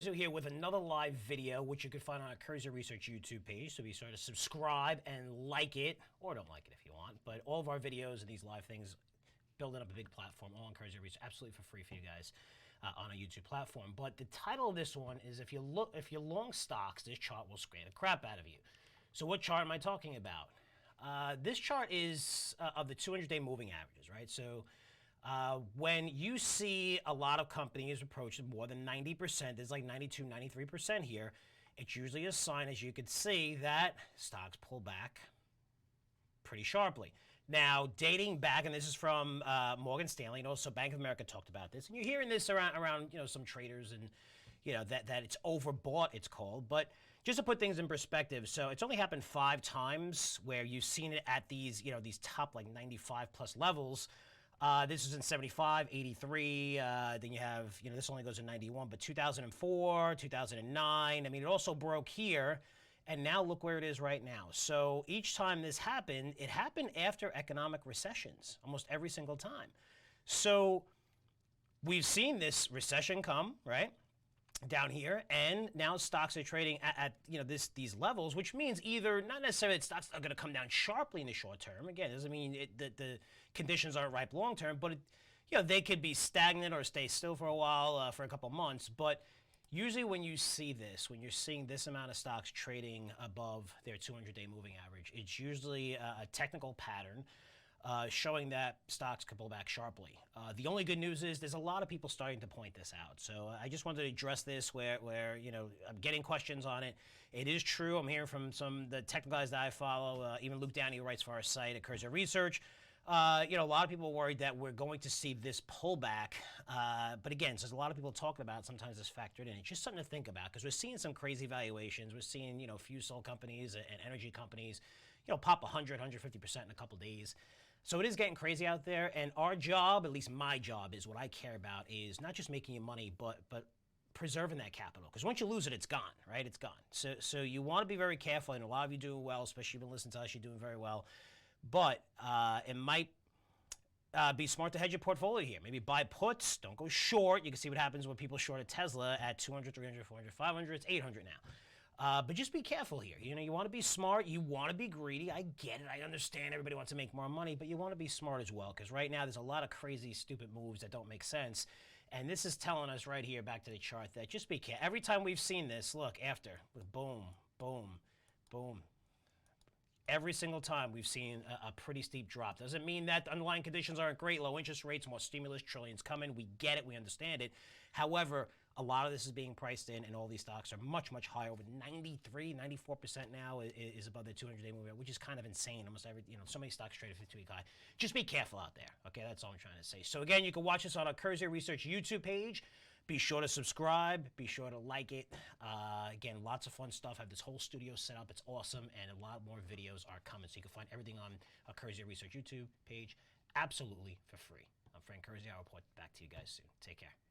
So here with another live video, which you can find on our Curzio Research YouTube page. So be sure to subscribe and like it, or don't like it if you want. But all of our videos and these live things, building up a big platform, all on Curzio Research, absolutely for free for you guys on a YouTube platform. But the title of this one is if you're long stocks, this chart will scare the crap out of you. So what chart am I talking about? This chart is of the 200-day moving averages, right? So when you see a lot of companies approach more than 90%, there's like 92, 93% here, it's usually a sign, as you can see, that stocks pull back pretty sharply. Now, dating back, and this is from Morgan Stanley, and also Bank of America talked about this, and you're hearing this around some traders and that it's overbought, it's called. But just to put things in perspective, so it's only happened 5 times where you've seen it at these these top like 95 plus levels. This is in 75, 83, then you have, this only goes in 91, but 2004, 2009, I mean, it also broke here, and now look where it is right now. So each time this happened, it happened after economic recessions, almost every single time. So we've seen this recession come, right? Down here, and now stocks are trading at these levels, which means either not necessarily that stocks are going to come down sharply in the short term. Again, it doesn't mean that the conditions aren't ripe long term, but they could be stagnant or stay still for a while, for a couple months. But usually when you see this, when you're seeing this amount of stocks trading above their 200-day moving average, it's usually a technical pattern showing that stocks could pull back sharply. The only good news is there's a lot of people starting to point this out. So I just wanted to address this where I'm getting questions on it. It is true. I'm hearing from some of the technical guys that I follow, even Luke Downey, who writes for our site at Curzio Research. A lot of people are worried that we're going to see this pullback. But again, so there's a lot of people talking about it, sometimes it's factored in. It's just something to think about because we're seeing some crazy valuations. We're seeing, fuel cell companies and energy companies, pop 100, 150% in a couple days. So it is getting crazy out there. And our job, at least my job, is what I care about is not just making you money, but preserving that capital. Because once you lose it, it's gone, right? It's gone. So you want to be very careful. And a lot of you doing well, especially if you've been listening to us, you're doing very well. But it might be smart to hedge your portfolio here. Maybe buy puts. Don't go short. You can see what happens when people short a Tesla at 200, 300, 400, 500. It's 800 now. But just be careful here. You want to be smart. You want to be greedy. I get it. I understand everybody wants to make more money, but you want to be smart as well because right now there's a lot of crazy, stupid moves that don't make sense. And this is telling us right here, back to the chart, that just be careful. Every time we've seen this, look, after, boom, boom, boom. Every single time we've seen a pretty steep drop. Doesn't mean that the underlying conditions aren't great. Low interest rates, more stimulus, trillions coming. We get it. We understand it. However, a lot of this is being priced in, and all these stocks are much, much higher. Over 93, 94% now is above the 200-day moving, which is kind of insane. Almost every, so many stocks trade at 52-week high. Just be careful out there. Okay, that's all I'm trying to say. So again, you can watch this on our Curzio Research YouTube page. Be sure to subscribe. Be sure to like it. Again, lots of fun stuff. I have this whole studio set up. It's awesome, and a lot more videos are coming. So you can find everything on our Curzio Research YouTube page absolutely for free. I'm Frank Curzio. I'll report back to you guys soon. Take care.